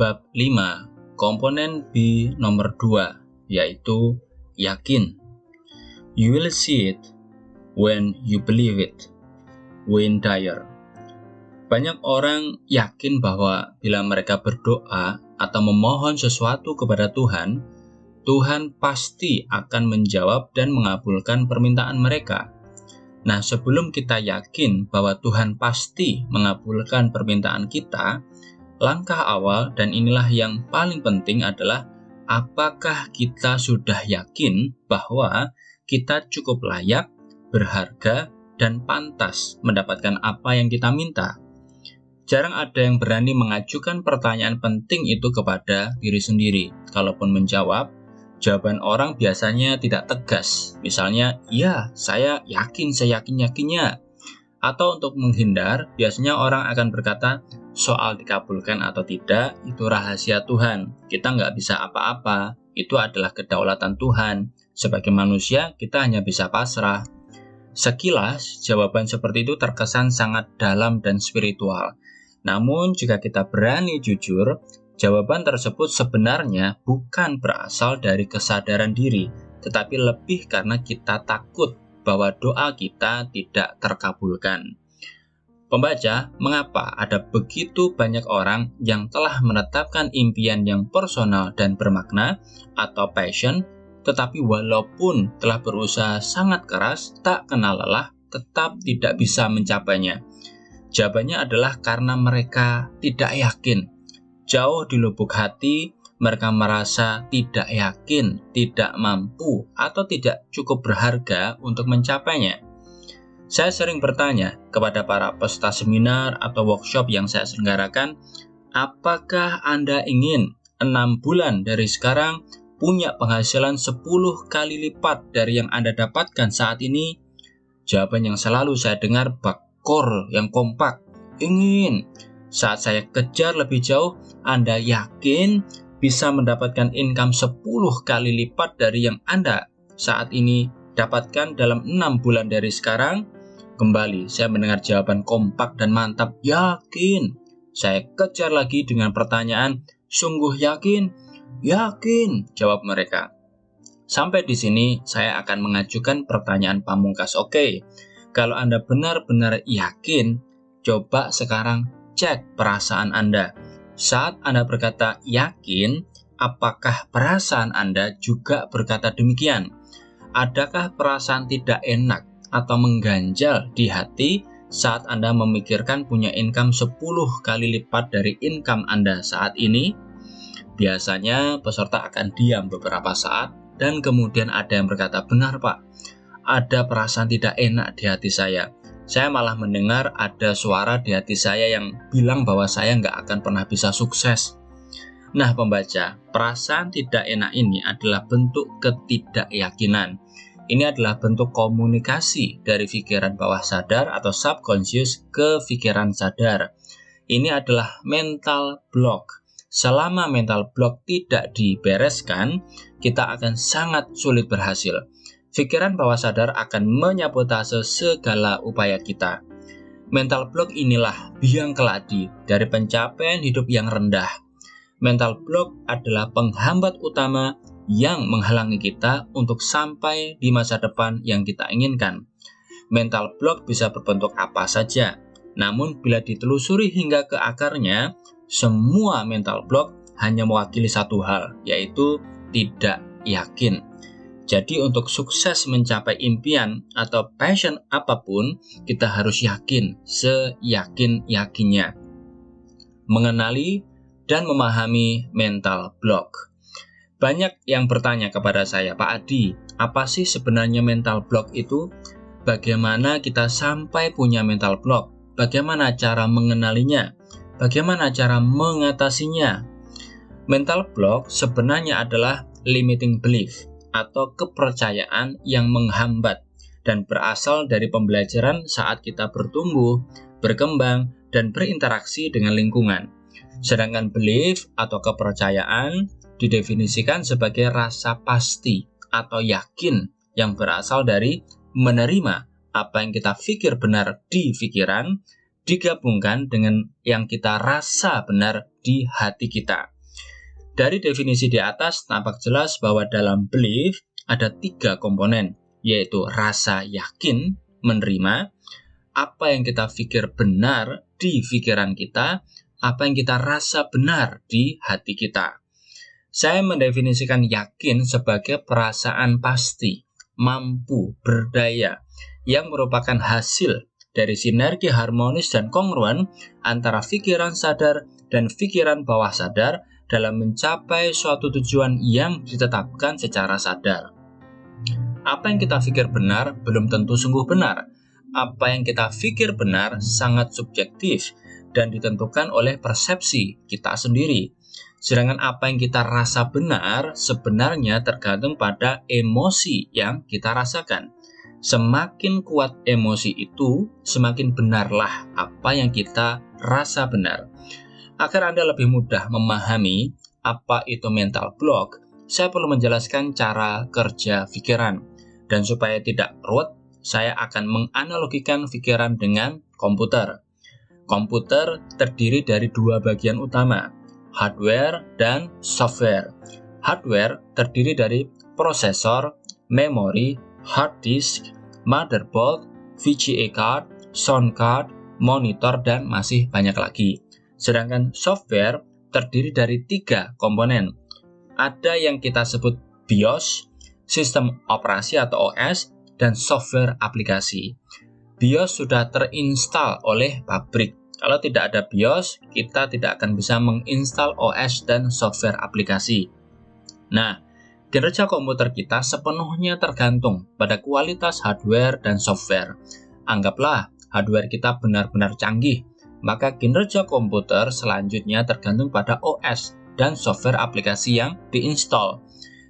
Bab 5, komponen B nomor 2, yaitu yakin. You will see it when you believe it. Wayne Dyer. Banyak orang yakin bahwa bila mereka berdoa atau memohon sesuatu kepada Tuhan, Tuhan pasti akan menjawab dan mengabulkan permintaan mereka. Nah, sebelum kita yakin bahwa Tuhan pasti mengabulkan permintaan kita, langkah awal dan inilah yang paling penting adalah apakah kita sudah yakin bahwa kita cukup layak, berharga, dan pantas mendapatkan apa yang kita minta. Jarang ada yang berani mengajukan pertanyaan penting itu kepada diri sendiri. Kalaupun menjawab, jawaban orang biasanya tidak tegas. Misalnya, ya, saya yakin, saya yakin-yakinnya. Atau untuk menghindar, biasanya orang akan berkata, soal dikabulkan atau tidak, itu rahasia Tuhan. Kita nggak bisa apa-apa. Itu adalah kedaulatan Tuhan. Sebagai manusia, kita hanya bisa pasrah. Sekilas, jawaban seperti itu terkesan sangat dalam dan spiritual. Namun, jika kita berani jujur, jawaban tersebut sebenarnya bukan berasal dari kesadaran diri, tetapi lebih karena kita takut bahwa doa kita tidak terkabulkan. Pembaca, mengapa ada begitu banyak orang yang telah menetapkan impian yang personal dan bermakna atau passion, tetapi walaupun telah berusaha sangat keras, tak kenal lelah, tetap tidak bisa mencapainya? Jawabannya adalah karena mereka tidak yakin. Jauh di lubuk hati, mereka merasa tidak yakin, tidak mampu, atau tidak cukup berharga untuk mencapainya. Saya sering bertanya kepada para peserta seminar atau workshop yang saya selenggarakan, apakah Anda ingin 6 bulan dari sekarang punya penghasilan 10 kali lipat dari yang Anda dapatkan saat ini? Jawaban yang selalu saya dengar bakor yang kompak, ingin. Saat saya kejar lebih jauh, Anda yakin bisa mendapatkan income 10 kali lipat dari yang Anda saat ini dapatkan dalam 6 bulan dari sekarang? Kembali, saya mendengar jawaban kompak dan mantap, yakin. Saya kejar lagi dengan pertanyaan, sungguh yakin? Yakin, jawab mereka. Sampai di sini, saya akan mengajukan pertanyaan pamungkas. Oke, kalau Anda benar-benar yakin, coba sekarang cek perasaan Anda. Saat Anda berkata yakin, apakah perasaan Anda juga berkata demikian? Adakah perasaan tidak enak atau mengganjal di hati saat Anda memikirkan punya income 10 kali lipat dari income Anda saat ini? Biasanya peserta akan diam beberapa saat dan kemudian ada yang berkata, benar Pak, ada perasaan tidak enak di hati saya. Saya malah mendengar ada suara di hati saya yang bilang bahwa saya nggak akan pernah bisa sukses. Nah pembaca, perasaan tidak enak ini adalah bentuk ketidakyakinan. Ini adalah bentuk komunikasi dari pikiran bawah sadar atau subconscious ke pikiran sadar. Ini adalah mental block. Selama mental block tidak dibereskan, kita akan sangat sulit berhasil. Pikiran bawah sadar akan menyabotase segala upaya kita. Mental block inilah biang keladi dari pencapaian hidup yang rendah. Mental block adalah penghambat utama yang menghalangi kita untuk sampai di masa depan yang kita inginkan. Mental block bisa berbentuk apa saja, namun bila ditelusuri hingga ke akarnya, semua mental block hanya mewakili satu hal, yaitu tidak yakin. Jadi untuk sukses mencapai impian atau passion apapun, kita harus yakin, seyakin-yakinnya. Mengenali dan memahami mental block. Banyak yang bertanya kepada saya, Pak Adi, apa sih sebenarnya mental block itu? Bagaimana kita sampai punya mental block? Bagaimana cara mengenalinya? Bagaimana cara mengatasinya? Mental block sebenarnya adalah limiting belief atau kepercayaan yang menghambat dan berasal dari pembelajaran saat kita bertumbuh, berkembang, dan berinteraksi dengan lingkungan. Sedangkan belief atau kepercayaan didefinisikan sebagai rasa pasti atau yakin yang berasal dari menerima apa yang kita pikir benar di pikiran, digabungkan dengan yang kita rasa benar di hati kita. Dari definisi di atas tampak jelas bahwa dalam belief ada 3 komponen, yaitu rasa yakin, menerima, apa yang kita pikir benar di pikiran kita, apa yang kita rasa benar di hati kita. Saya mendefinisikan yakin sebagai perasaan pasti, mampu, berdaya, yang merupakan hasil dari sinergi harmonis dan kongruen antara pikiran sadar dan pikiran bawah sadar dalam mencapai suatu tujuan yang ditetapkan secara sadar. Apa yang kita pikir benar belum tentu sungguh benar. Apa yang kita pikir benar sangat subjektif dan ditentukan oleh persepsi kita sendiri. Sedangkan apa yang kita rasa benar sebenarnya tergantung pada emosi yang kita rasakan. Semakin kuat emosi itu, semakin benarlah apa yang kita rasa benar. Agar Anda lebih mudah memahami apa itu mental block, saya perlu menjelaskan cara kerja pikiran. Dan supaya tidak ruwet, saya akan menganalogikan pikiran dengan komputer. Komputer terdiri dari 2 bagian utama, hardware dan software. Hardware terdiri dari prosesor, memori, hard disk, motherboard, VGA card, sound card, monitor, dan masih banyak lagi. Sedangkan software terdiri dari 3 komponen. Ada yang kita sebut BIOS, sistem operasi atau OS, dan software aplikasi. BIOS sudah terinstall oleh pabrik. Kalau tidak ada BIOS, kita tidak akan bisa menginstal OS dan software aplikasi. Nah, kinerja komputer kita sepenuhnya tergantung pada kualitas hardware dan software. Anggaplah hardware kita benar-benar canggih, maka kinerja komputer selanjutnya tergantung pada OS dan software aplikasi yang diinstal.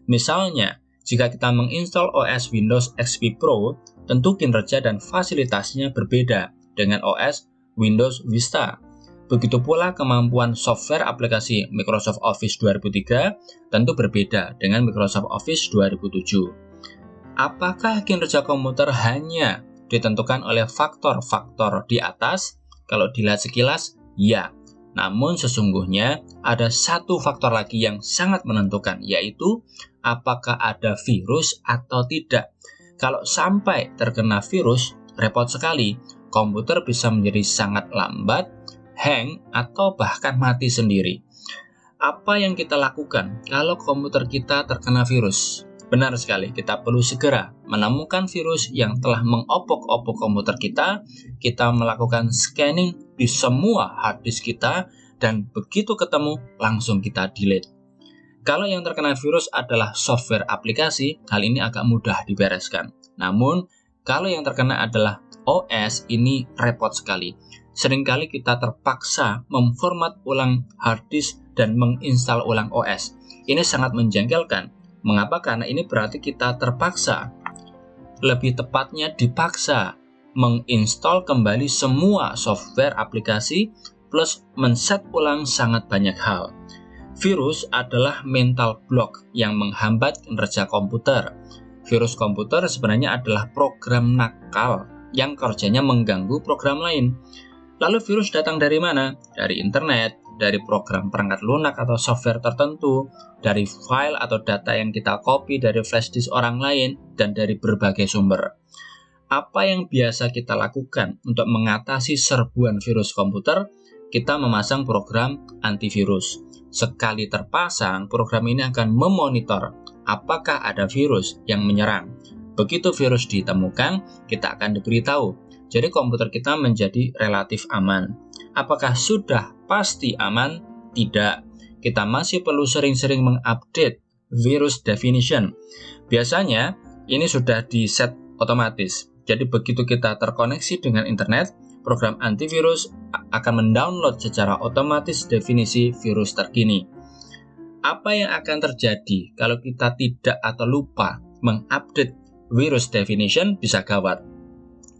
Misalnya, jika kita menginstal OS Windows XP Pro, tentu kinerja dan fasilitasnya berbeda dengan OS Windows Vista. Begitu pula kemampuan software aplikasi Microsoft Office 2003 tentu berbeda dengan Microsoft Office 2007. Apakah kinerja komputer hanya ditentukan oleh faktor-faktor di atas? Kalau dilihat sekilas, ya. Namun sesungguhnya ada satu faktor lagi yang sangat menentukan, yaitu apakah ada virus atau tidak. Kalau sampai terkena virus, repot sekali. Komputer bisa menjadi sangat lambat, hang, atau bahkan mati sendiri. Apa yang kita lakukan kalau komputer kita terkena virus? Benar sekali, kita perlu segera menemukan virus yang telah mengopok-opok komputer kita. Kita melakukan scanning di semua hard disk kita, dan begitu ketemu, langsung kita delete. Kalau yang terkena virus adalah software aplikasi, hal ini agak mudah dibereskan. Namun, kalau yang terkena adalah OS, ini repot sekali. Seringkali kita terpaksa memformat ulang hard disk dan menginstal ulang OS. Ini sangat menjengkelkan. Mengapa? Karena ini berarti kita terpaksa, lebih tepatnya dipaksa, menginstal kembali semua software aplikasi plus men-set ulang sangat banyak hal. Virus adalah mental block yang menghambat kinerja komputer. Virus komputer sebenarnya adalah program nakal yang kerjanya mengganggu program lain. Lalu virus datang dari mana? Dari internet, dari program perangkat lunak atau software tertentu, dari file atau data yang kita copy dari flash disk orang lain, dan dari berbagai sumber. Apa yang biasa kita lakukan untuk mengatasi serbuan virus komputer? Kita memasang program antivirus. Sekali terpasang, program ini akan memonitor apakah ada virus yang menyerang. Begitu virus ditemukan, kita akan diberitahu. Jadi komputer kita menjadi relatif aman. Apakah sudah pasti aman? Tidak. Kita masih perlu sering-sering mengupdate virus definition. Biasanya ini sudah di-set otomatis. Jadi begitu kita terkoneksi dengan internet, program antivirus akan mendownload secara otomatis definisi virus terkini. Apa yang akan terjadi kalau kita tidak atau lupa mengupdate virus definition? Bisa gawat.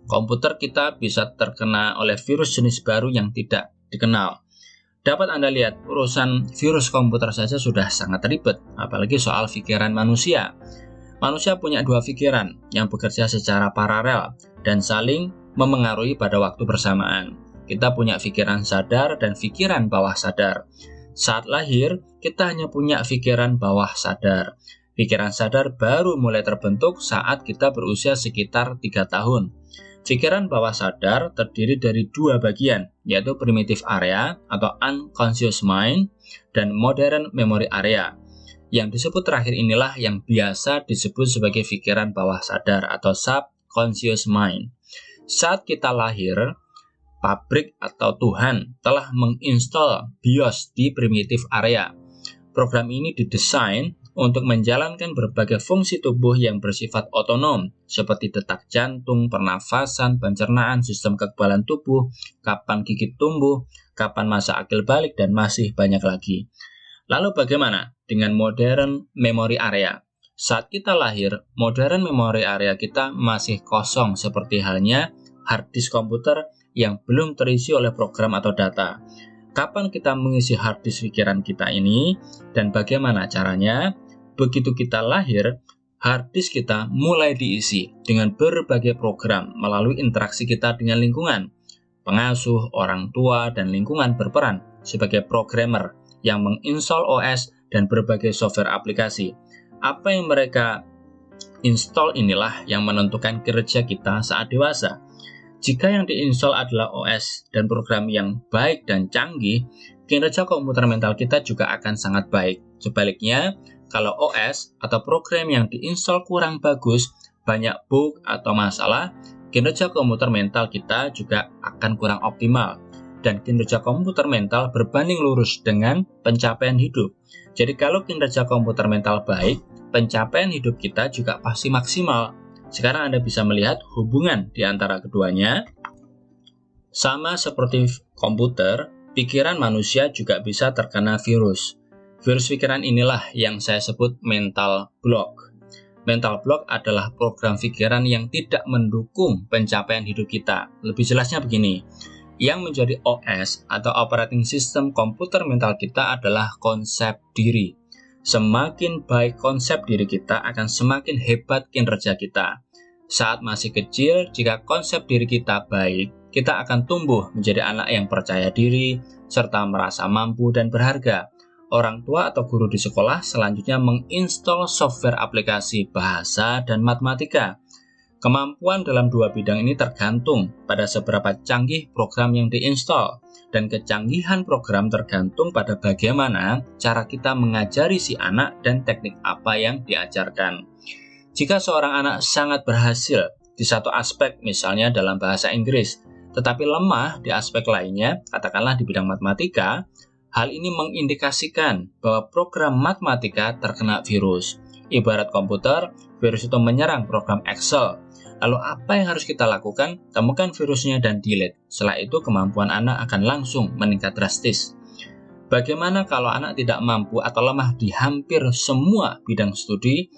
Komputer kita bisa terkena oleh virus jenis baru yang tidak dikenal. Dapat Anda lihat, urusan virus komputer saja sudah sangat ribet, apalagi soal pikiran manusia. Manusia punya 2 pikiran yang bekerja secara paralel dan saling memengaruhi pada waktu bersamaan. Kita punya pikiran sadar dan pikiran bawah sadar. Saat lahir, kita hanya punya pikiran bawah sadar. Pikiran sadar baru mulai terbentuk saat kita berusia sekitar 3 tahun. Pikiran bawah sadar terdiri dari 2 bagian, yaitu primitive area atau unconscious mind dan modern memory area. Yang disebut terakhir inilah yang biasa disebut sebagai pikiran bawah sadar atau subconscious mind. Saat kita lahir, pabrik atau Tuhan telah menginstal BIOS di primitive area. Program ini didesain untuk menjalankan berbagai fungsi tubuh yang bersifat otonom, seperti detak jantung, pernafasan, pencernaan, sistem kekebalan tubuh, kapan gigi tumbuh, kapan masa akil balik, dan masih banyak lagi. Lalu bagaimana dengan modern memory area? Saat kita lahir, modern memory area kita masih kosong seperti halnya hard disk komputer yang belum terisi oleh program atau data. Kapan kita mengisi hard disk pikiran kita ini dan bagaimana caranya? Begitu kita lahir, hard disk kita mulai diisi dengan berbagai program melalui interaksi kita dengan lingkungan. Pengasuh, orang tua, dan lingkungan berperan sebagai programmer yang menginstal OS dan berbagai software aplikasi. Apa yang mereka install inilah yang menentukan kinerja kita saat dewasa. Jika yang diinstal adalah OS dan program yang baik dan canggih, kinerja komputer mental kita juga akan sangat baik. Sebaliknya, kalau OS atau program yang diinstal kurang bagus, banyak bug atau masalah, kinerja komputer mental kita juga akan kurang optimal. Dan kinerja komputer mental berbanding lurus dengan pencapaian hidup. Jadi kalau kinerja komputer mental baik, pencapaian hidup kita juga pasti maksimal. Sekarang Anda bisa melihat hubungan di antara keduanya. Sama seperti komputer, pikiran manusia juga bisa terkena virus. Virus pikiran inilah yang saya sebut mental block. Mental block adalah program pikiran yang tidak mendukung pencapaian hidup kita. Lebih jelasnya begini, yang menjadi OS atau operating system komputer mental kita adalah konsep diri. Semakin baik konsep diri kita, akan semakin hebat kinerja kita. Saat masih kecil, jika konsep diri kita baik, kita akan tumbuh menjadi anak yang percaya diri, serta merasa mampu dan berharga. Orang tua atau guru di sekolah selanjutnya menginstal software aplikasi bahasa dan matematika. Kemampuan dalam 2 bidang ini tergantung pada seberapa canggih program yang diinstal, dan kecanggihan program tergantung pada bagaimana cara kita mengajari si anak dan teknik apa yang diajarkan. Jika seorang anak sangat berhasil di satu aspek, misalnya dalam bahasa Inggris, tetapi lemah di aspek lainnya, katakanlah di bidang matematika, hal ini mengindikasikan bahwa program matematika terkena virus. Ibarat komputer, virus itu menyerang program Excel. Lalu apa yang harus kita lakukan? Temukan virusnya dan delete. Setelah itu kemampuan anak akan langsung meningkat drastis. Bagaimana kalau anak tidak mampu atau lemah di hampir semua bidang studi?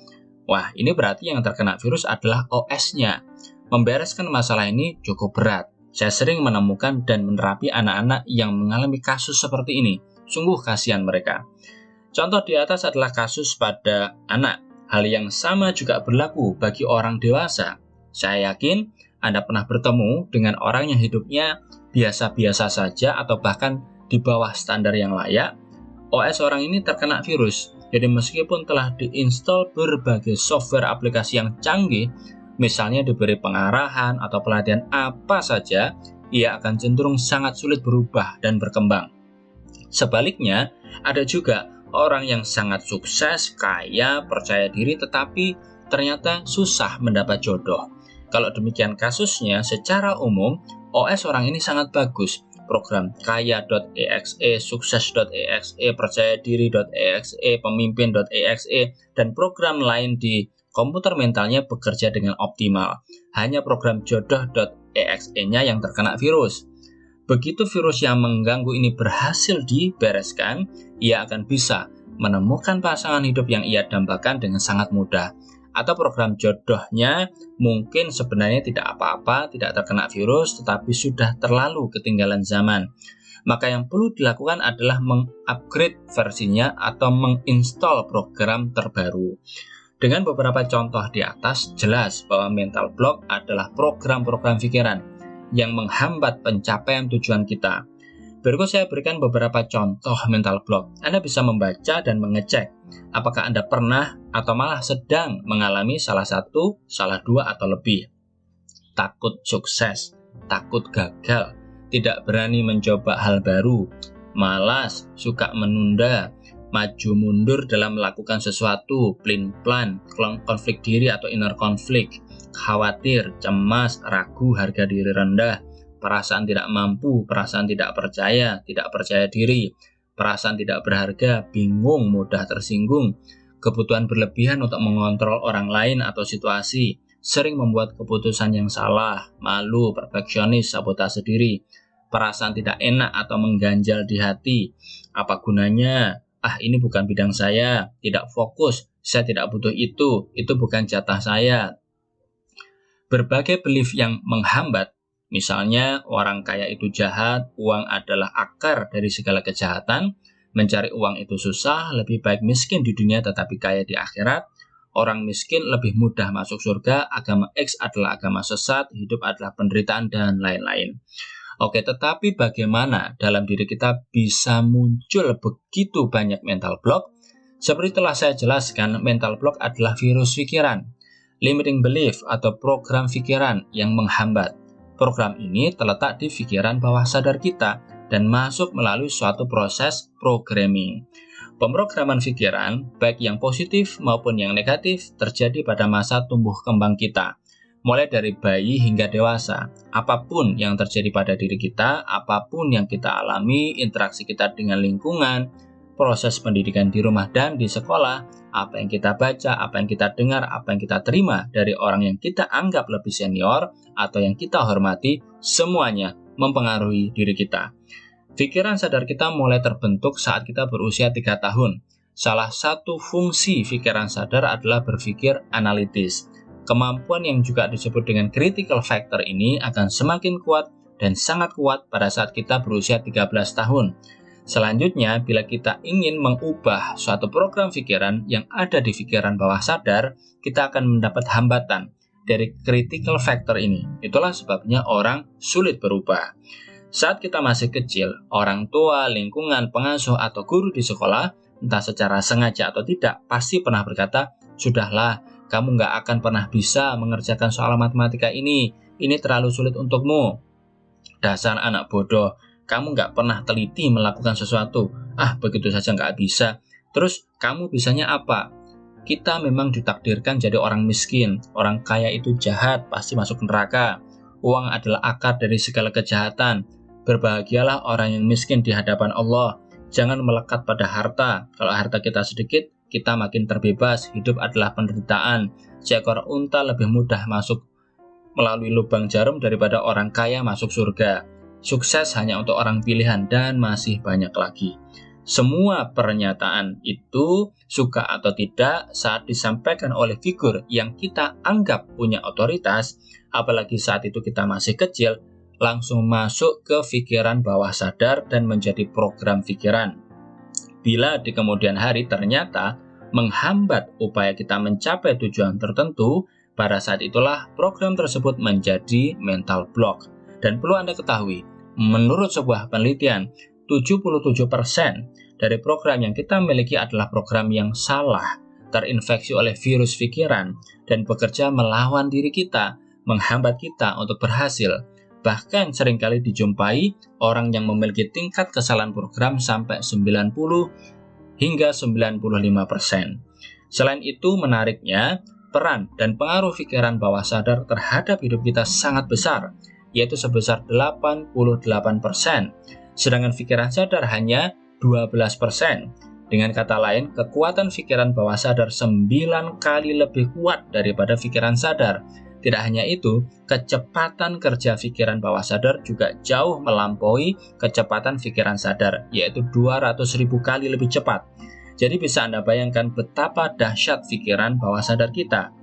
Wah, ini berarti yang terkena virus adalah OS-nya. Membereskan masalah ini cukup berat. Saya sering menemukan dan menerapi anak-anak yang mengalami kasus seperti ini. Sungguh kasihan mereka. Contoh di atas adalah kasus pada anak. Hal yang sama juga berlaku bagi orang dewasa. Saya yakin Anda pernah bertemu dengan orang yang hidupnya biasa-biasa saja atau bahkan di bawah standar yang layak. OS orang ini terkena virus. Jadi meskipun telah diinstal berbagai software aplikasi yang canggih, misalnya diberi pengarahan atau pelatihan apa saja, ia akan cenderung sangat sulit berubah dan berkembang. Sebaliknya, ada juga orang yang sangat sukses, kaya, percaya diri, tetapi ternyata susah mendapat jodoh. Kalau demikian kasusnya, secara umum, OS orang ini sangat bagus. Program kaya.exe, sukses.exe, percayadiri.exe, pemimpin.exe, dan program lain di komputer mentalnya bekerja dengan optimal. Hanya program jodoh.exe-nya yang terkena virus. Begitu virus yang mengganggu ini berhasil dibereskan, ia akan bisa menemukan pasangan hidup yang ia dambakan dengan sangat mudah. Atau program jodohnya mungkin sebenarnya tidak apa-apa, tidak terkena virus, tetapi sudah terlalu ketinggalan zaman. Maka yang perlu dilakukan adalah mengupgrade versinya atau menginstal program terbaru. Dengan beberapa contoh di atas, jelas bahwa mental block adalah program-program pikiran yang menghambat pencapaian tujuan kita. Berikut saya berikan beberapa contoh mental block. Anda bisa membaca dan mengecek apakah Anda pernah atau malah sedang mengalami salah satu, salah dua, atau lebih. Takut sukses, takut gagal, tidak berani mencoba hal baru, malas, suka menunda, maju mundur dalam melakukan sesuatu, pelin-pelan, konflik diri atau inner conflict, khawatir, cemas, ragu, harga diri rendah, perasaan tidak mampu, perasaan tidak percaya diri, perasaan tidak berharga, bingung, mudah tersinggung, kebutuhan berlebihan untuk mengontrol orang lain atau situasi, sering membuat keputusan yang salah, malu, perfeksionis, sabotase diri, perasaan tidak enak atau mengganjal di hati, apa gunanya, ini bukan bidang saya, tidak fokus, saya tidak butuh itu bukan jatah saya. Berbagai belief yang menghambat, misalnya orang kaya itu jahat, uang adalah akar dari segala kejahatan, mencari uang itu susah, lebih baik miskin di dunia tetapi kaya di akhirat, orang miskin lebih mudah masuk surga, agama X adalah agama sesat, hidup adalah penderitaan, dan lain-lain. Oke, tetapi bagaimana dalam diri kita bisa muncul begitu banyak mental block? Seperti telah saya jelaskan, mental block adalah virus pikiran, limiting belief atau program pikiran yang menghambat. Program ini terletak di pikiran bawah sadar kita dan masuk melalui suatu proses programming. Pemrograman pikiran, baik yang positif maupun yang negatif, terjadi pada masa tumbuh kembang kita. Mulai dari bayi hingga dewasa, apapun yang terjadi pada diri kita, apapun yang kita alami, interaksi kita dengan lingkungan, proses pendidikan di rumah dan di sekolah, apa yang kita baca, apa yang kita dengar, apa yang kita terima dari orang yang kita anggap lebih senior atau yang kita hormati, semuanya mempengaruhi diri kita. Pikiran sadar kita mulai terbentuk saat kita berusia 3 tahun. Salah satu fungsi pikiran sadar adalah berpikir analitis. Kemampuan yang juga disebut dengan critical factor ini akan semakin kuat dan sangat kuat pada saat kita berusia 13 tahun. Selanjutnya, bila kita ingin mengubah suatu program pikiran yang ada di pikiran bawah sadar, kita akan mendapat hambatan dari critical factor ini. Itulah sebabnya orang sulit berubah. Saat kita masih kecil, orang tua, lingkungan, pengasuh, atau guru di sekolah, entah secara sengaja atau tidak, pasti pernah berkata, "Sudahlah, kamu nggak akan pernah bisa mengerjakan soal matematika ini terlalu sulit untukmu. Dasar anak bodoh, kamu nggak pernah teliti melakukan sesuatu, begitu saja nggak bisa. Terus kamu bisanya apa? Kita memang ditakdirkan jadi orang miskin, orang kaya itu jahat, pasti masuk neraka. Uang adalah akar dari segala kejahatan. Berbahagialah orang yang miskin di hadapan Allah. Jangan melekat pada harta. Kalau harta kita sedikit, kita makin terbebas. Hidup adalah penderitaan. Seekor unta lebih mudah masuk melalui lubang jarum daripada orang kaya masuk surga. Sukses hanya untuk orang pilihan, dan masih banyak lagi. Semua pernyataan itu, suka atau tidak, saat disampaikan oleh figur yang kita anggap punya otoritas, apalagi saat itu kita masih kecil, langsung masuk ke pikiran bawah sadar dan menjadi program pikiran. Bila di kemudian hari ternyata menghambat upaya kita mencapai tujuan tertentu, pada saat itulah program tersebut menjadi mental block. Dan perlu Anda ketahui, menurut sebuah penelitian, 77% dari program yang kita miliki adalah program yang salah, terinfeksi oleh virus pikiran, dan bekerja melawan diri kita, menghambat kita untuk berhasil. Bahkan seringkali dijumpai orang yang memiliki tingkat kesalahan program sampai 90 hingga 95%. Selain itu, menariknya, peran dan pengaruh pikiran bawah sadar terhadap hidup kita sangat besar, yaitu sebesar 88%. Sedangkan pikiran sadar hanya 12%. Dengan kata lain, kekuatan pikiran bawah sadar 9 kali lebih kuat daripada pikiran sadar. Tidak hanya itu, kecepatan kerja pikiran bawah sadar juga jauh melampaui kecepatan pikiran sadar, yaitu 200.000 kali lebih cepat. Jadi bisa Anda bayangkan betapa dahsyat pikiran bawah sadar kita.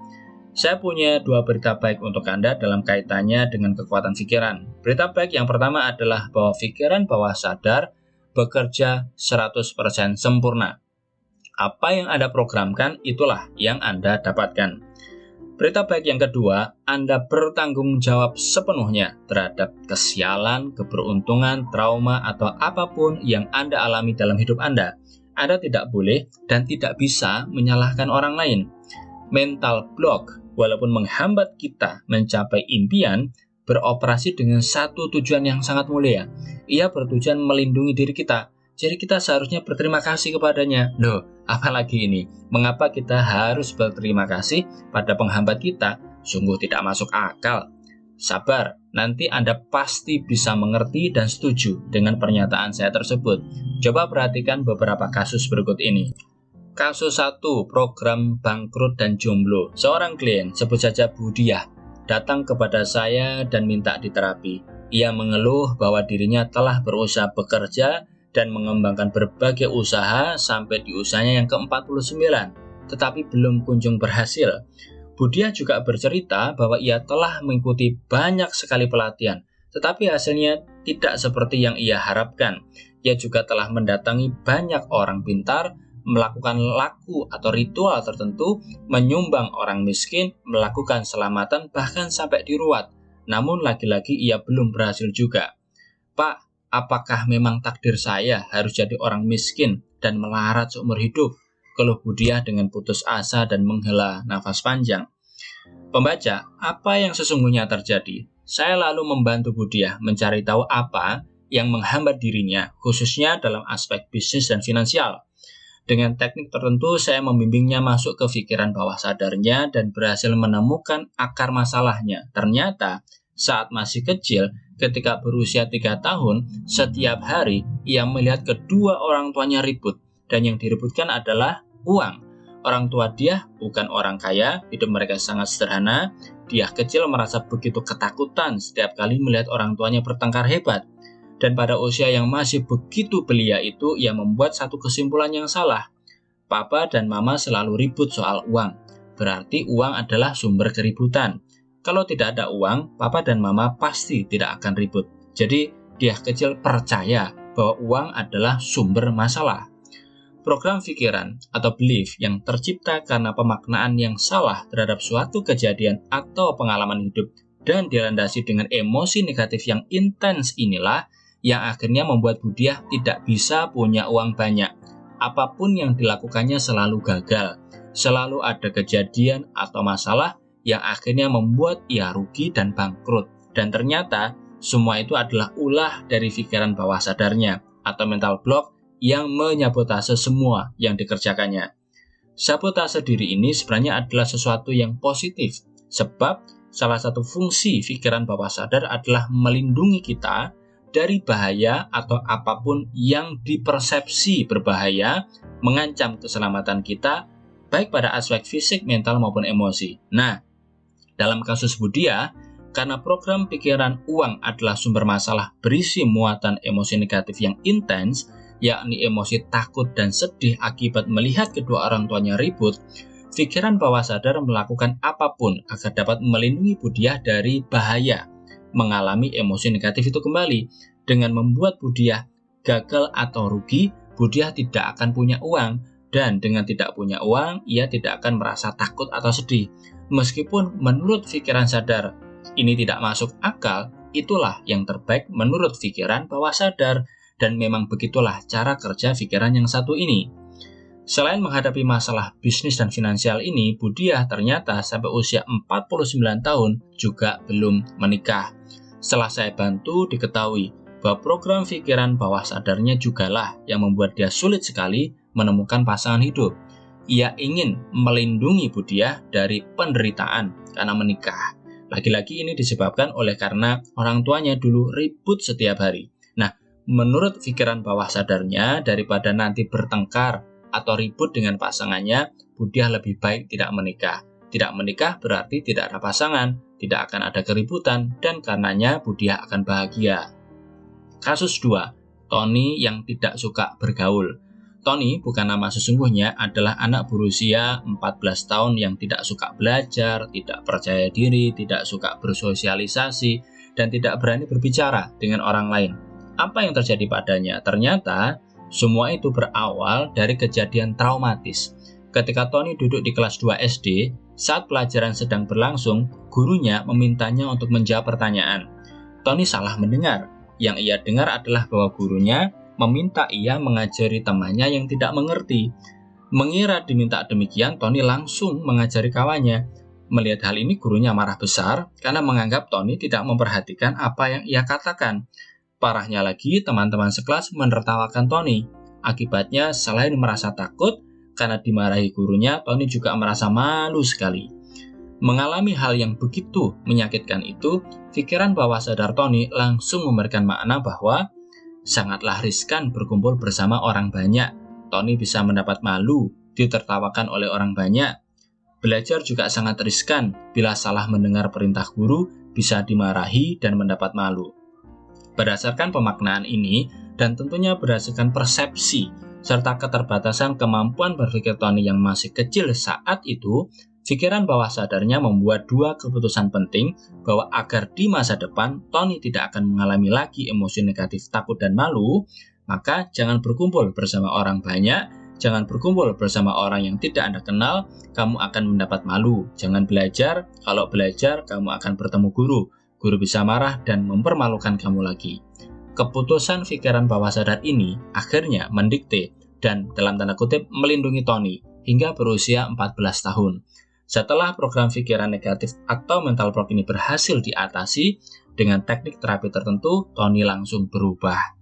Saya punya 2 berita baik untuk Anda dalam kaitannya dengan kekuatan pikiran. Berita baik yang pertama adalah bahwa pikiran bawah sadar bekerja 100% sempurna. Apa yang Anda programkan, itulah yang Anda dapatkan. Berita baik yang kedua, Anda bertanggung jawab sepenuhnya terhadap kesialan, keberuntungan, trauma, atau apapun yang Anda alami dalam hidup Anda. Anda tidak boleh dan tidak bisa menyalahkan orang lain. Mental block, walaupun menghambat kita mencapai impian, beroperasi dengan satu tujuan yang sangat mulia. Ia bertujuan melindungi diri kita. Jadi kita seharusnya berterima kasih kepadanya. Loh, apalagi ini? Mengapa kita harus berterima kasih pada penghambat kita? Sungguh tidak masuk akal. Sabar, nanti Anda pasti bisa mengerti dan setuju dengan pernyataan saya tersebut. Coba perhatikan beberapa kasus berikut ini. Kasus 1, program bangkrut dan jomblo. Seorang klien, sebut saja Bu Diah, datang kepada saya dan minta diterapi. Ia mengeluh bahwa dirinya telah berusaha bekerja dan mengembangkan berbagai usaha sampai di usahanya yang ke-49, tetapi belum kunjung berhasil. Budia juga bercerita bahwa ia telah mengikuti banyak sekali pelatihan, tetapi hasilnya tidak seperti yang ia harapkan. Ia juga telah mendatangi banyak orang pintar, melakukan laku atau ritual tertentu, menyumbang orang miskin, melakukan selamatan, bahkan sampai diruat. Namun lagi-lagi ia belum berhasil juga. Pak, apakah memang takdir saya harus jadi orang miskin dan melarat seumur hidup? Keluh Budia dengan putus asa dan menghela nafas panjang. Pembaca, apa yang sesungguhnya terjadi? Saya lalu membantu Budia mencari tahu apa yang menghambat dirinya, khususnya dalam aspek bisnis dan finansial. Dengan teknik tertentu, saya membimbingnya masuk ke pikiran bawah sadarnya dan berhasil menemukan akar masalahnya. Ternyata, saat masih kecil, ketika berusia 3 tahun, setiap hari ia melihat kedua orang tuanya ribut, dan yang diributkan adalah uang. Orang tua dia bukan orang kaya, hidup mereka sangat sederhana. Dia kecil merasa begitu ketakutan setiap kali melihat orang tuanya bertengkar hebat. Dan pada usia yang masih begitu belia itu, ia membuat satu kesimpulan yang salah. Papa dan mama selalu ribut soal uang. Berarti uang adalah sumber keributan. Kalau tidak ada uang, papa dan mama pasti tidak akan ribut. Jadi, dia kecil percaya bahwa uang adalah sumber masalah. Program pikiran atau belief yang tercipta karena pemaknaan yang salah terhadap suatu kejadian atau pengalaman hidup dan dilandasi dengan emosi negatif yang intens inilah yang akhirnya membuat Budia tidak bisa punya uang banyak. Apapun yang dilakukannya selalu gagal. Selalu ada kejadian atau masalah yang akhirnya membuat ia rugi dan bangkrut. Dan ternyata semua itu adalah ulah dari pikiran bawah sadarnya atau mental block yang menyabotase semua yang dikerjakannya. Sabotase diri ini sebenarnya adalah sesuatu yang positif, sebab salah satu fungsi pikiran bawah sadar adalah melindungi kita dari bahaya atau apapun yang dipersepsi berbahaya, mengancam keselamatan kita, baik pada aspek fisik, mental, maupun emosi. Nah, dalam kasus Budia, karena program pikiran uang adalah sumber masalah berisi muatan emosi negatif yang intens, yakni emosi takut dan sedih akibat melihat kedua orang tuanya ribut, pikiran bawah sadar melakukan apapun agar dapat melindungi Budia dari bahaya mengalami emosi negatif itu kembali. Dengan membuat Budia gagal atau rugi, Budia tidak akan punya uang, dan dengan tidak punya uang, ia tidak akan merasa takut atau sedih. Meskipun menurut pikiran sadar ini tidak masuk akal, itulah yang terbaik menurut pikiran bawah sadar, dan memang begitulah cara kerja pikiran yang satu ini. Selain menghadapi masalah bisnis dan finansial ini, Budia ternyata sampai usia 49 tahun juga belum menikah. Setelah saya bantu, diketahui bahwa program pikiran bawah sadarnya jugalah yang membuat dia sulit sekali menemukan pasangan hidup. Ia ingin melindungi Budia dari penderitaan karena menikah. Lagi-lagi ini disebabkan oleh karena orang tuanya dulu ribut setiap hari. Nah, menurut pikiran bawah sadarnya, daripada nanti bertengkar atau ribut dengan pasangannya, Budia lebih baik tidak menikah. Tidak menikah berarti tidak ada pasangan, tidak akan ada keributan, dan karenanya Budia akan bahagia. Kasus 2, Tony yang tidak suka bergaul. Tony bukan nama sesungguhnya, adalah anak berusia 14 tahun yang tidak suka belajar, tidak percaya diri, tidak suka bersosialisasi, dan tidak berani berbicara dengan orang lain. Apa yang terjadi padanya? Ternyata semua itu berawal dari kejadian traumatis. Ketika Tony duduk di kelas 2 SD, saat pelajaran sedang berlangsung, gurunya memintanya untuk menjawab pertanyaan. Tony salah mendengar. Yang ia dengar adalah bahwa gurunya meminta ia mengajari temannya yang tidak mengerti. Mengira diminta demikian, Tony langsung mengajari kawannya. Melihat hal ini, gurunya marah besar karena menganggap Tony tidak memperhatikan apa yang ia katakan. Parahnya lagi, teman-teman sekelas menertawakan Tony. Akibatnya, selain merasa takut karena dimarahi gurunya, Tony juga merasa malu sekali. Mengalami hal yang begitu menyakitkan itu, pikiran bawah sadar Tony langsung memberikan makna bahwa sangatlah riskan berkumpul bersama orang banyak. Tony bisa mendapat malu, ditertawakan oleh orang banyak. Belajar juga sangat riskan, bila salah mendengar perintah guru, bisa dimarahi dan mendapat malu. Berdasarkan pemaknaan ini, dan tentunya berdasarkan persepsi, serta keterbatasan kemampuan berpikir Tony yang masih kecil saat itu, pikiran bawah sadarnya membuat dua keputusan penting bahwa agar di masa depan Tony tidak akan mengalami lagi emosi negatif takut dan malu, maka jangan berkumpul bersama orang banyak, jangan berkumpul bersama orang yang tidak Anda kenal, kamu akan mendapat malu. Jangan belajar, kalau belajar kamu akan bertemu guru. Guru bisa marah dan mempermalukan kamu lagi. Keputusan pikiran bawah sadar ini akhirnya mendikte dan dalam tanda kutip melindungi Tony hingga berusia 14 tahun. Setelah program pikiran negatif atau mental block ini berhasil diatasi dengan teknik terapi tertentu, Tony langsung berubah.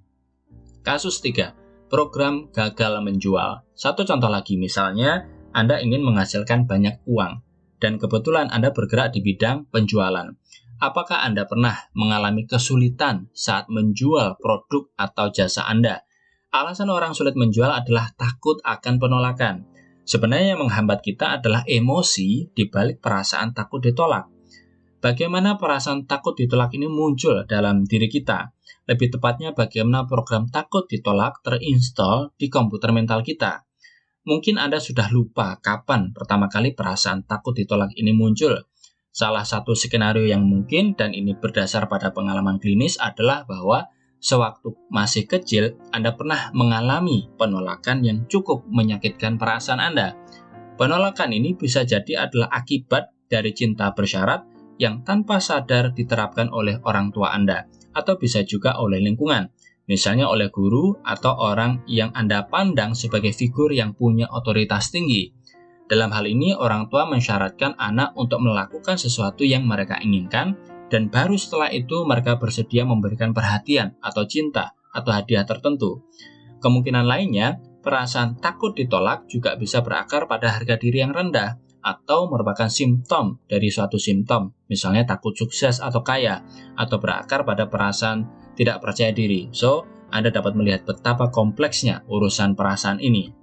Kasus 3. Program gagal menjual. Satu contoh lagi, misalnya Anda ingin menghasilkan banyak uang dan kebetulan Anda bergerak di bidang penjualan. Apakah Anda pernah mengalami kesulitan saat menjual produk atau jasa Anda? Alasan orang sulit menjual adalah takut akan penolakan. Sebenarnya yang menghambat kita adalah emosi di balik perasaan takut ditolak. Bagaimana perasaan takut ditolak ini muncul dalam diri kita? Lebih tepatnya bagaimana program takut ditolak terinstall di komputer mental kita. Mungkin Anda sudah lupa kapan pertama kali perasaan takut ditolak ini muncul. Salah satu skenario yang mungkin, dan ini berdasar pada pengalaman klinis, adalah bahwa sewaktu masih kecil, Anda pernah mengalami penolakan yang cukup menyakitkan perasaan Anda. Penolakan ini bisa jadi adalah akibat dari cinta bersyarat yang tanpa sadar diterapkan oleh orang tua Anda, atau bisa juga oleh lingkungan, misalnya oleh guru atau orang yang Anda pandang sebagai figur yang punya otoritas tinggi. Dalam hal ini, orang tua mensyaratkan anak untuk melakukan sesuatu yang mereka inginkan, dan baru setelah itu mereka bersedia memberikan perhatian atau cinta atau hadiah tertentu. Kemungkinan lainnya, perasaan takut ditolak juga bisa berakar pada harga diri yang rendah atau merupakan simptom dari suatu simptom, misalnya takut sukses atau kaya, atau berakar pada perasaan tidak percaya diri. So, Anda dapat melihat betapa kompleksnya urusan perasaan ini.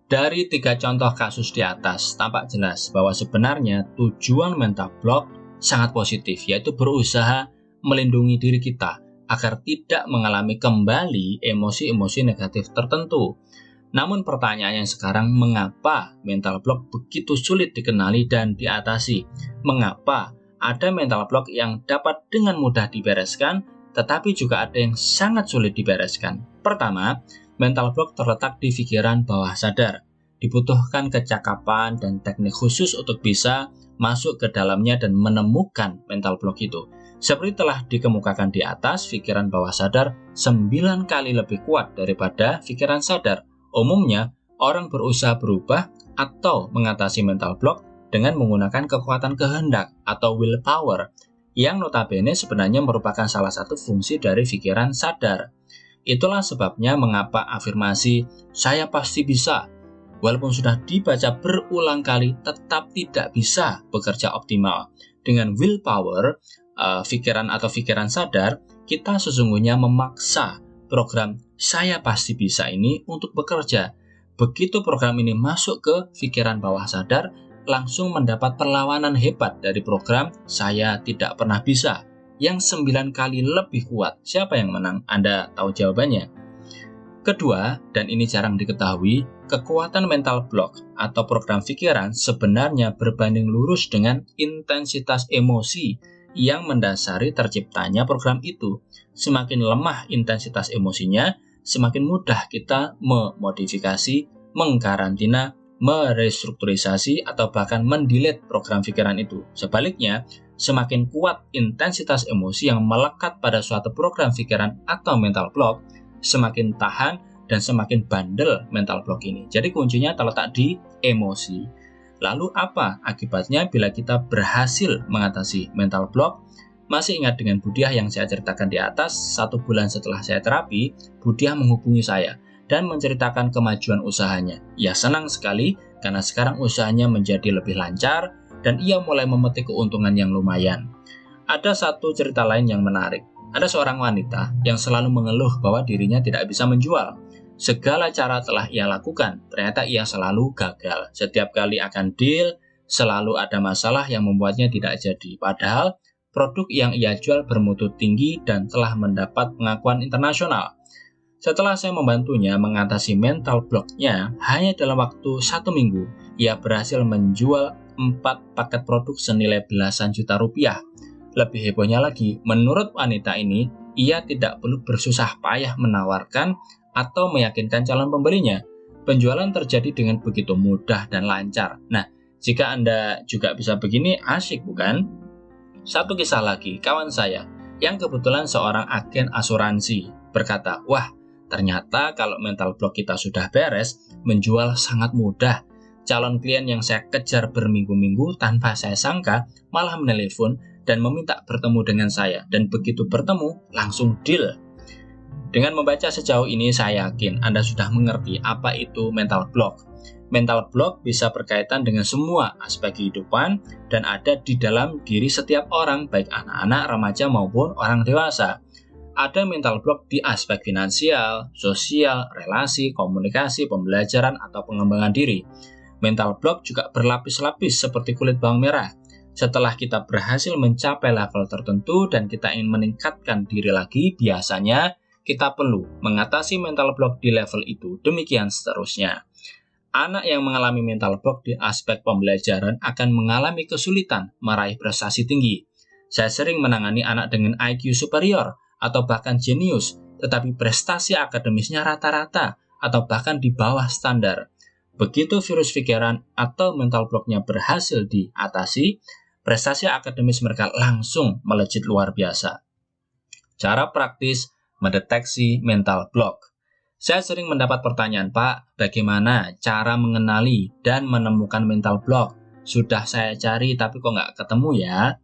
Dari 3 contoh kasus di atas, tampak jelas bahwa sebenarnya tujuan mental block sangat positif, yaitu berusaha melindungi diri kita agar tidak mengalami kembali emosi-emosi negatif tertentu. Namun pertanyaannya sekarang, mengapa mental block begitu sulit dikenali dan diatasi? Mengapa ada mental block yang dapat dengan mudah dibereskan, tetapi juga ada yang sangat sulit dibereskan? Pertama, mental block terletak di pikiran bawah sadar. Dibutuhkan kecakapan dan teknik khusus untuk bisa masuk ke dalamnya dan menemukan mental block itu. Seperti telah dikemukakan di atas, pikiran bawah sadar 9 kali lebih kuat daripada pikiran sadar. Umumnya, orang berusaha berubah atau mengatasi mental block dengan menggunakan kekuatan kehendak atau willpower, yang notabene sebenarnya merupakan salah satu fungsi dari pikiran sadar. Itulah sebabnya mengapa afirmasi "saya pasti bisa" walaupun sudah dibaca berulang kali tetap tidak bisa bekerja optimal. Dengan willpower, pikiran sadar, kita sesungguhnya memaksa program "saya pasti bisa" ini untuk bekerja. Begitu program ini masuk ke pikiran bawah sadar, langsung mendapat perlawanan hebat dari program "saya tidak pernah bisa" yang 9 kali lebih kuat. Siapa yang menang? Anda tahu jawabannya. Kedua, dan ini jarang diketahui, kekuatan mental block atau program pikiran sebenarnya berbanding lurus dengan intensitas emosi yang mendasari terciptanya program itu. Semakin lemah intensitas emosinya, semakin mudah kita memodifikasi, mengkarantina, merestrukturisasi atau bahkan mendelete program pikiran itu. Sebaliknya, semakin kuat intensitas emosi yang melekat pada suatu program pikiran atau mental block, semakin tahan dan semakin bandel mental block ini. Jadi kuncinya terletak di emosi. Lalu apa akibatnya bila kita berhasil mengatasi mental block? Masih ingat dengan Budiah yang saya ceritakan di atas? 1 bulan setelah saya terapi, Budiah menghubungi saya dan menceritakan kemajuan usahanya. Ia senang sekali karena sekarang usahanya menjadi lebih lancar dan ia mulai memetik keuntungan yang lumayan. Ada satu cerita lain yang menarik. Ada seorang wanita yang selalu mengeluh bahwa dirinya tidak bisa menjual. Segala cara telah ia lakukan, ternyata ia selalu gagal. Setiap kali akan deal, selalu ada masalah yang membuatnya tidak jadi. Padahal produk yang ia jual bermutu tinggi dan telah mendapat pengakuan internasional. Setelah saya membantunya mengatasi mental block-nya, hanya dalam waktu 1 minggu, ia berhasil menjual 4 paket produk senilai belasan juta rupiah. Lebih hebohnya lagi, menurut wanita ini, ia tidak perlu bersusah payah menawarkan atau meyakinkan calon pembelinya. Penjualan terjadi dengan begitu mudah dan lancar. Nah, jika Anda juga bisa begini, asyik bukan? Satu kisah lagi, kawan saya yang kebetulan seorang agen asuransi berkata, "Wah, ternyata kalau mental block kita sudah beres, menjual sangat mudah. Calon klien yang saya kejar berminggu-minggu tanpa saya sangka malah menelepon dan meminta bertemu dengan saya, dan begitu bertemu langsung deal." Dengan membaca sejauh ini, saya yakin Anda sudah mengerti apa itu mental block. Mental block bisa berkaitan dengan semua aspek kehidupan dan ada di dalam diri setiap orang, baik anak-anak, remaja maupun orang dewasa. Ada mental block di aspek finansial, sosial, relasi, komunikasi, pembelajaran, atau pengembangan diri. Mental block juga berlapis-lapis seperti kulit bawang merah. Setelah kita berhasil mencapai level tertentu dan kita ingin meningkatkan diri lagi, biasanya kita perlu mengatasi mental block di level itu, demikian seterusnya. Anak yang mengalami mental block di aspek pembelajaran akan mengalami kesulitan meraih prestasi tinggi. Saya sering menangani anak dengan IQ superior atau bahkan jenius, tetapi prestasi akademisnya rata-rata atau bahkan di bawah standar. Begitu virus pikiran atau mental block-nya berhasil diatasi, prestasi akademis mereka langsung melejit luar biasa. Cara praktis mendeteksi mental block. Saya sering mendapat pertanyaan, "Pak, bagaimana cara mengenali dan menemukan mental block? Sudah saya cari tapi kok nggak ketemu ya?"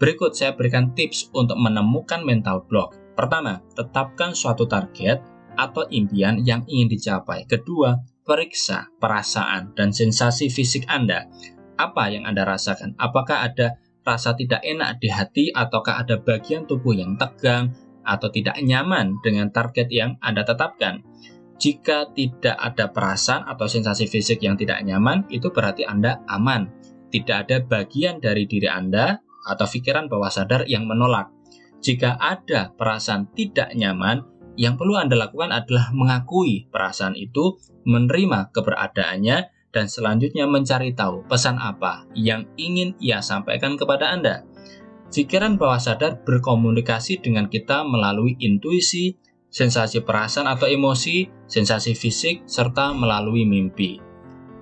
Berikut saya berikan tips untuk menemukan mental block. Pertama, tetapkan suatu target atau impian yang ingin dicapai. Kedua, periksa perasaan dan sensasi fisik Anda. Apa yang Anda rasakan? Apakah ada rasa tidak enak di hati ataukah ada bagian tubuh yang tegang atau tidak nyaman dengan target yang Anda tetapkan? Jika tidak ada perasaan atau sensasi fisik yang tidak nyaman, itu berarti Anda aman. Tidak ada bagian dari diri Anda atau pikiran bawah sadar yang menolak. Jika ada perasaan tidak nyaman, yang perlu Anda lakukan adalah mengakui perasaan itu, menerima keberadaannya, dan selanjutnya mencari tahu pesan apa yang ingin ia sampaikan kepada Anda. Pikiran bawah sadar berkomunikasi dengan kita melalui intuisi, sensasi perasaan atau emosi, sensasi fisik, serta melalui mimpi.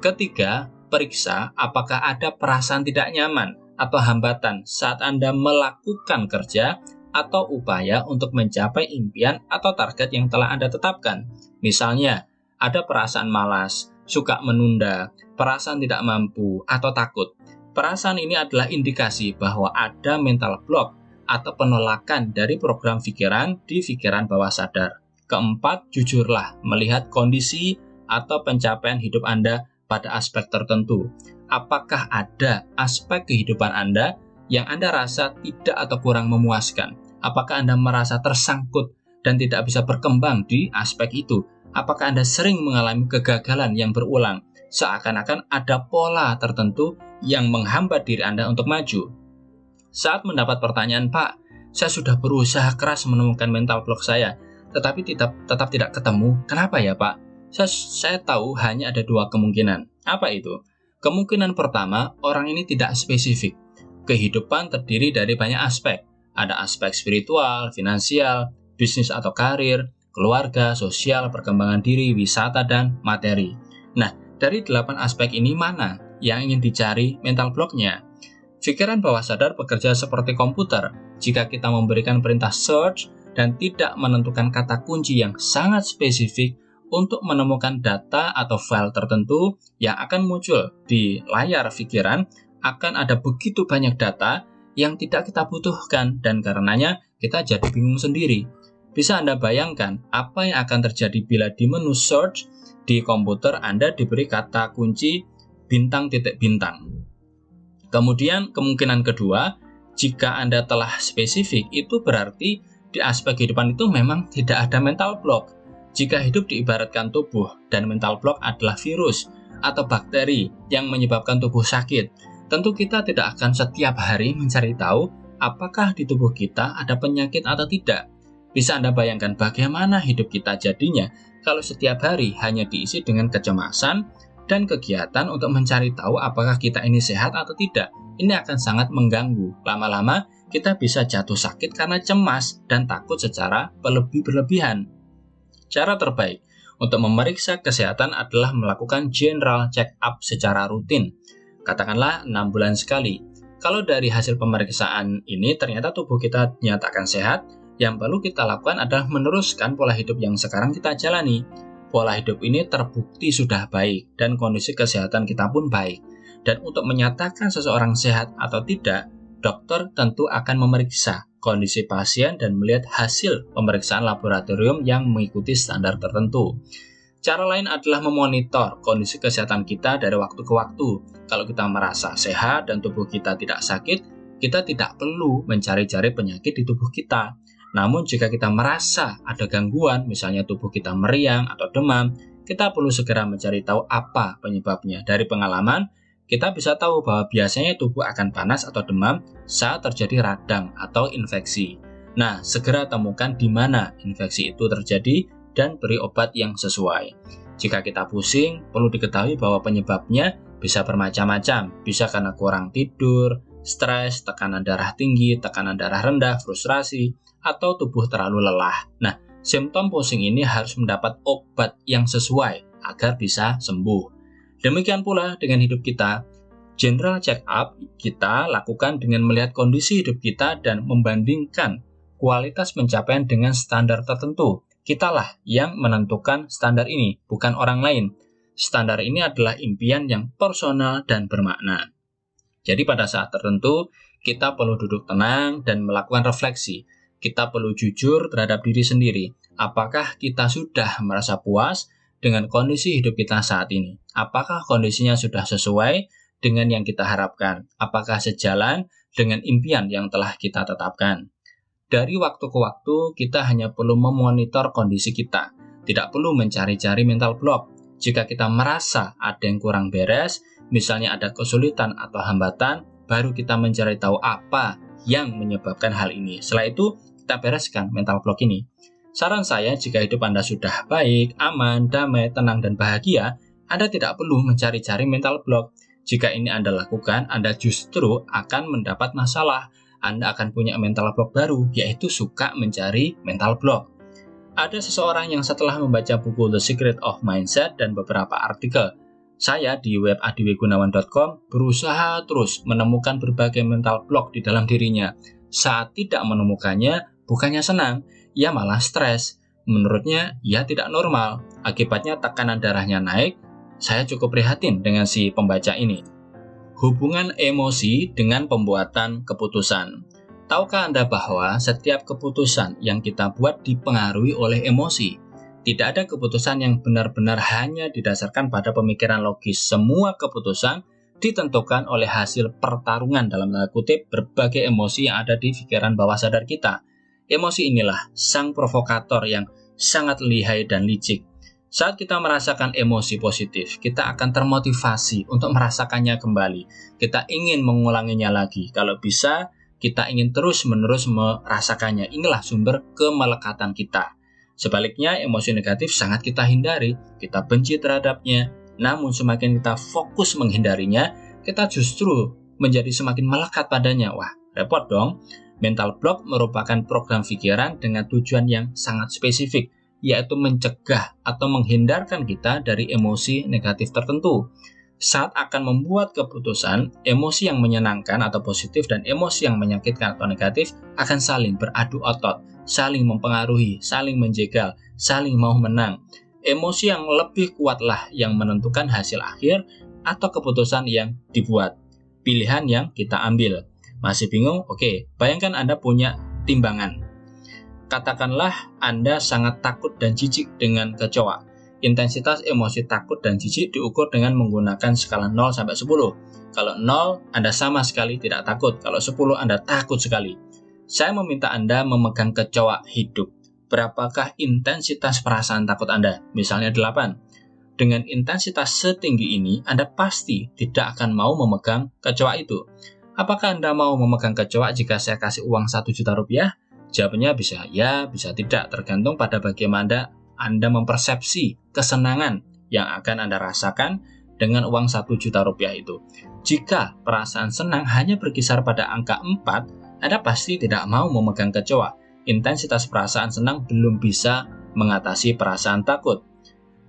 Ketiga, periksa apakah ada perasaan tidak nyaman atau hambatan saat Anda melakukan kerja atau upaya untuk mencapai impian atau target yang telah Anda tetapkan. Misalnya, ada perasaan malas, suka menunda, perasaan tidak mampu, atau takut. Perasaan ini adalah indikasi bahwa ada mental block atau penolakan dari program pikiran di pikiran bawah sadar. Keempat, jujurlah melihat kondisi atau pencapaian hidup Anda pada aspek tertentu. Apakah ada aspek kehidupan Anda yang Anda rasa tidak atau kurang memuaskan? Apakah Anda merasa tersangkut dan tidak bisa berkembang di aspek itu? Apakah Anda sering mengalami kegagalan yang berulang? Seakan-akan ada pola tertentu yang menghambat diri Anda untuk maju. Saat mendapat pertanyaan, "Pak, saya sudah berusaha keras menemukan mental block saya, tetapi tetap tidak ketemu. Kenapa ya, Pak?" Saya tahu hanya ada 2 kemungkinan. Apa itu? Kemungkinan pertama, orang ini tidak spesifik. Kehidupan terdiri dari banyak aspek. Ada aspek spiritual, finansial, bisnis atau karir, keluarga, sosial, perkembangan diri, wisata, dan materi. Nah, dari 8 aspek ini mana yang ingin dicari mental block-nya? Pikiran bawah sadar bekerja seperti komputer. Jika kita memberikan perintah search dan tidak menentukan kata kunci yang sangat spesifik untuk menemukan data atau file tertentu yang akan muncul di layar pikiran, akan ada begitu banyak data yang tidak kita butuhkan dan karenanya kita jadi bingung sendiri. Bisa Anda bayangkan apa yang akan terjadi bila di menu search di komputer Anda diberi kata kunci bintang titik bintang. Kemudian kemungkinan kedua, jika Anda telah spesifik, itu berarti di aspek kehidupan itu memang tidak ada mental block. Jika hidup diibaratkan tubuh dan mental block adalah virus atau bakteri yang menyebabkan tubuh sakit, tentu kita tidak akan setiap hari mencari tahu apakah di tubuh kita ada penyakit atau tidak. Bisa Anda bayangkan bagaimana hidup kita jadinya kalau setiap hari hanya diisi dengan kecemasan dan kegiatan untuk mencari tahu apakah kita ini sehat atau tidak. Ini akan sangat mengganggu. Lama-lama kita bisa jatuh sakit karena cemas dan takut secara berlebihan. Cara terbaik untuk memeriksa kesehatan adalah melakukan general check-up secara rutin. Katakanlah 6 bulan sekali. Kalau dari hasil pemeriksaan ini ternyata tubuh kita dinyatakan sehat, yang perlu kita lakukan adalah meneruskan pola hidup yang sekarang kita jalani. Pola hidup ini terbukti sudah baik dan kondisi kesehatan kita pun baik. Dan untuk menyatakan seseorang sehat atau tidak, dokter tentu akan memeriksa kondisi pasien dan melihat hasil pemeriksaan laboratorium yang mengikuti standar tertentu. Cara lain adalah memonitor kondisi kesehatan kita dari waktu ke waktu. Kalau kita merasa sehat dan tubuh kita tidak sakit, kita tidak perlu mencari-cari penyakit di tubuh kita. Namun jika kita merasa ada gangguan, misalnya tubuh kita meriang atau demam, kita perlu segera mencari tahu apa penyebabnya. Dari pengalaman, kita bisa tahu bahwa biasanya tubuh akan panas atau demam saat terjadi radang atau infeksi. Nah, segera temukan di mana infeksi itu terjadi dan beri obat yang sesuai. Jika kita pusing, perlu diketahui bahwa penyebabnya bisa bermacam-macam. Bisa karena kurang tidur, stres, tekanan darah tinggi, tekanan darah rendah, frustrasi, atau tubuh terlalu lelah. Nah, simptom pusing ini harus mendapat obat yang sesuai agar bisa sembuh. Demikian pula dengan hidup kita. General check-up kita lakukan dengan melihat kondisi hidup kita dan membandingkan kualitas pencapaian dengan standar tertentu. Kitalah yang menentukan standar ini, bukan orang lain. Standar ini adalah impian yang personal dan bermakna. Jadi pada saat tertentu, kita perlu duduk tenang dan melakukan refleksi. Kita perlu jujur terhadap diri sendiri. Apakah kita sudah merasa puas dengan kondisi hidup kita saat ini? Apakah kondisinya sudah sesuai dengan yang kita harapkan? Apakah sejalan dengan impian yang telah kita tetapkan? Dari waktu ke waktu, kita hanya perlu memonitor kondisi kita. Tidak perlu mencari-cari mental block. Jika kita merasa ada yang kurang beres, misalnya ada kesulitan atau hambatan, baru kita mencari tahu apa yang menyebabkan hal ini. Setelah itu, kita bereskan mental block ini. Saran saya, jika hidup Anda sudah baik, aman, damai, tenang, dan bahagia, Anda tidak perlu mencari-cari mental block. Jika ini Anda lakukan, Anda justru akan mendapat masalah. Anda akan punya mental block baru, yaitu suka mencari mental block. Ada seseorang yang setelah membaca buku The Secret of Mindset dan beberapa artikel saya di web adiwigunawan.com berusaha terus menemukan berbagai mental block di dalam dirinya. Saat tidak menemukannya, bukannya senang, ia malah stres. Menurutnya, ia tidak normal. Akibatnya tekanan darahnya naik. Saya cukup prihatin dengan si pembaca ini. Hubungan emosi dengan pembuatan keputusan. Tahukah Anda bahwa setiap keputusan yang kita buat dipengaruhi oleh emosi? Tidak ada keputusan yang benar-benar hanya didasarkan pada pemikiran logis. Semua keputusan ditentukan oleh hasil pertarungan dalam tanda kutip berbagai emosi yang ada di pikiran bawah sadar kita. Emosi inilah sang provokator yang sangat lihai dan licik. Saat kita merasakan emosi positif, kita akan termotivasi untuk merasakannya kembali. Kita ingin mengulanginya lagi. Kalau bisa, kita ingin terus-menerus merasakannya. Inilah sumber kemelekatan kita. Sebaliknya, emosi negatif sangat kita hindari. Kita benci terhadapnya. Namun semakin kita fokus menghindarinya, kita justru menjadi semakin melekat padanya. Wah, repot dong. Mental block merupakan program pikiran dengan tujuan yang sangat spesifik. yaitu mencegah atau menghindarkan kita dari emosi negatif tertentu. Saat akan membuat keputusan, emosi yang menyenangkan atau positif dan emosi yang menyakitkan atau negatif akan saling beradu otot, saling mempengaruhi, saling menjegal, saling mau menang. Emosi yang lebih kuatlah yang menentukan hasil akhir atau keputusan yang dibuat, pilihan yang kita ambil. Masih bingung? Oke, bayangkan Anda punya timbangan. Katakanlah Anda sangat takut dan jijik dengan kecoa. Intensitas emosi takut dan jijik diukur dengan menggunakan skala 0 sampai 10. Kalau 0, Anda sama sekali tidak takut. Kalau 10, Anda takut sekali. Saya meminta Anda memegang kecoa hidup. Berapakah intensitas perasaan takut Anda? Misalnya 8. Dengan intensitas setinggi ini, Anda pasti tidak akan mau memegang kecoa itu. Apakah Anda mau memegang kecoa jika saya kasih uang 1 juta rupiah? Jawabannya bisa ya, bisa tidak, tergantung pada bagaimana Anda mempersepsi kesenangan yang akan Anda rasakan dengan uang 1 juta rupiah itu. Jika perasaan senang hanya berkisar pada angka 4, Anda pasti tidak mau memegang kecoa. Intensitas perasaan senang belum bisa mengatasi perasaan takut.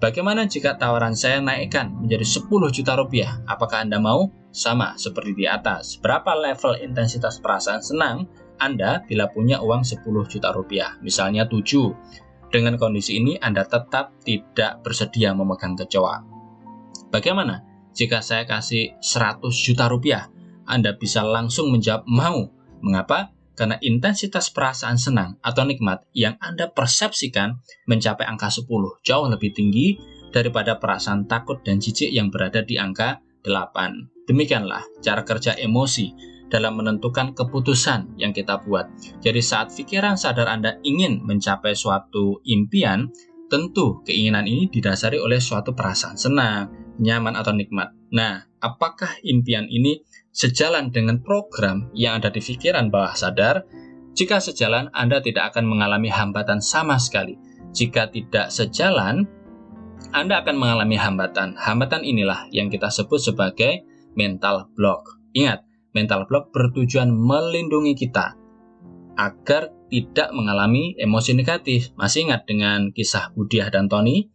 Bagaimana jika tawaran saya naikkan menjadi 10 juta rupiah? Apakah Anda mau? Sama seperti di atas. Berapa level intensitas perasaan senang Anda bila punya uang 10 juta rupiah? Misalnya 7. Dengan kondisi ini, Anda tetap tidak bersedia memegang kecoa. Bagaimana jika saya kasih 100 juta rupiah? Anda bisa langsung menjawab mau. Mengapa? Karena intensitas perasaan senang atau nikmat yang Anda persepsikan mencapai angka 10, jauh lebih tinggi daripada perasaan takut dan jijik yang berada di angka 8. Demikianlah cara kerja emosi dalam menentukan keputusan yang kita buat. Jadi saat pikiran sadar Anda ingin mencapai suatu impian, tentu keinginan ini didasari oleh suatu perasaan senang, nyaman atau nikmat. Nah, apakah impian ini sejalan dengan program yang ada di pikiran bawah sadar? Jika sejalan, Anda tidak akan mengalami hambatan sama sekali. Jika tidak sejalan, Anda akan mengalami hambatan. Hambatan inilah yang kita sebut sebagai mental block. Ingat, mental block bertujuan melindungi kita agar tidak mengalami emosi negatif. Masih ingat dengan kisah Budiah dan Tony?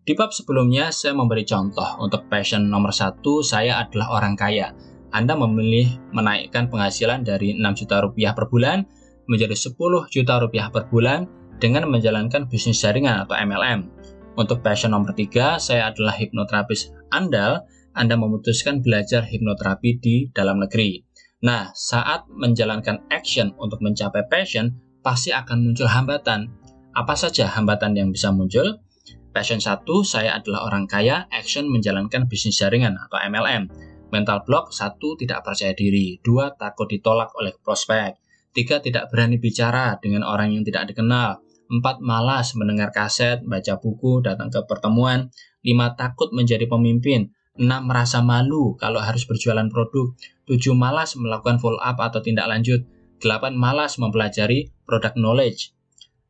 Di bab sebelumnya saya memberi contoh untuk passion nomor 1, saya adalah orang kaya. Anda memilih menaikkan penghasilan dari 6 juta rupiah per bulan menjadi 10 juta rupiah per bulan dengan menjalankan bisnis jaringan atau MLM. Untuk passion nomor 3, saya adalah hipnoterapis andal. Anda memutuskan belajar hipnoterapi di dalam negeri. Nah, saat menjalankan action untuk mencapai passion, pasti akan muncul hambatan. Apa saja hambatan yang bisa muncul? Passion 1, saya adalah orang kaya, action menjalankan bisnis jaringan atau MLM. Mental block 1, tidak percaya diri. 2, takut ditolak oleh prospek. 3, tidak berani bicara dengan orang yang tidak dikenal. 4, malas mendengar kaset, baca buku, datang ke pertemuan. 5, takut menjadi pemimpin. 6, merasa malu kalau harus berjualan produk. 7, malas melakukan follow up atau tindak lanjut. 8, malas mempelajari product knowledge.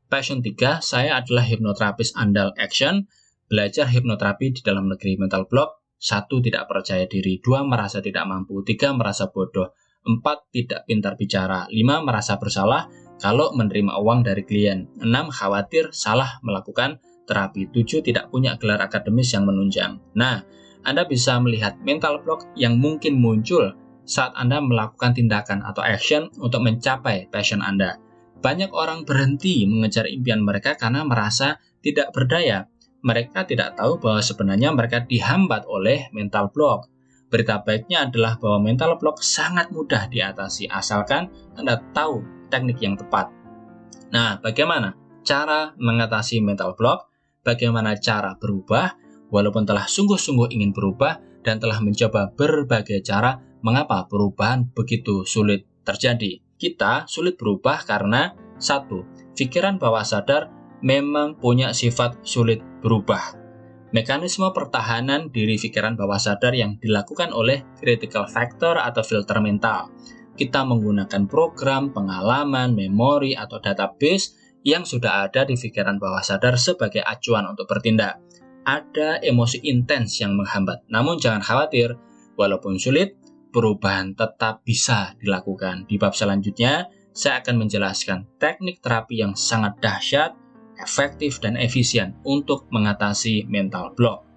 Passion 3, saya adalah hipnoterapis andal action, belajar hipnoterapi di dalam negeri. Mental block 1, tidak percaya diri. 2, merasa tidak mampu. 3, merasa bodoh. 4, tidak pintar bicara. 5, merasa bersalah kalau menerima uang dari klien. 6, khawatir salah melakukan terapi. 7, tidak punya gelar akademis yang menunjang. Nah, Anda bisa melihat mental block yang mungkin muncul saat Anda melakukan tindakan atau action untuk mencapai passion Anda. Banyak orang berhenti mengejar impian mereka karena merasa tidak berdaya. Mereka tidak tahu bahwa sebenarnya mereka dihambat oleh mental block. Berita baiknya adalah bahwa mental block sangat mudah diatasi asalkan Anda tahu teknik yang tepat. Nah, bagaimana cara mengatasi mental block? Bagaimana cara berubah? Walaupun telah sungguh-sungguh ingin berubah dan telah mencoba berbagai cara, mengapa perubahan begitu sulit terjadi? Kita sulit berubah karena 1. Pikiran bawah sadar memang punya sifat sulit berubah. Mekanisme pertahanan diri pikiran bawah sadar yang dilakukan oleh critical factor atau filter mental. Kita menggunakan program, pengalaman, memori, atau database yang sudah ada di pikiran bawah sadar sebagai acuan untuk bertindak. Ada emosi intens yang menghambat, namun jangan khawatir, walaupun sulit, perubahan tetap bisa dilakukan. Di bab selanjutnya, saya akan menjelaskan teknik terapi yang sangat dahsyat efektif dan efisien untuk mengatasi mental block.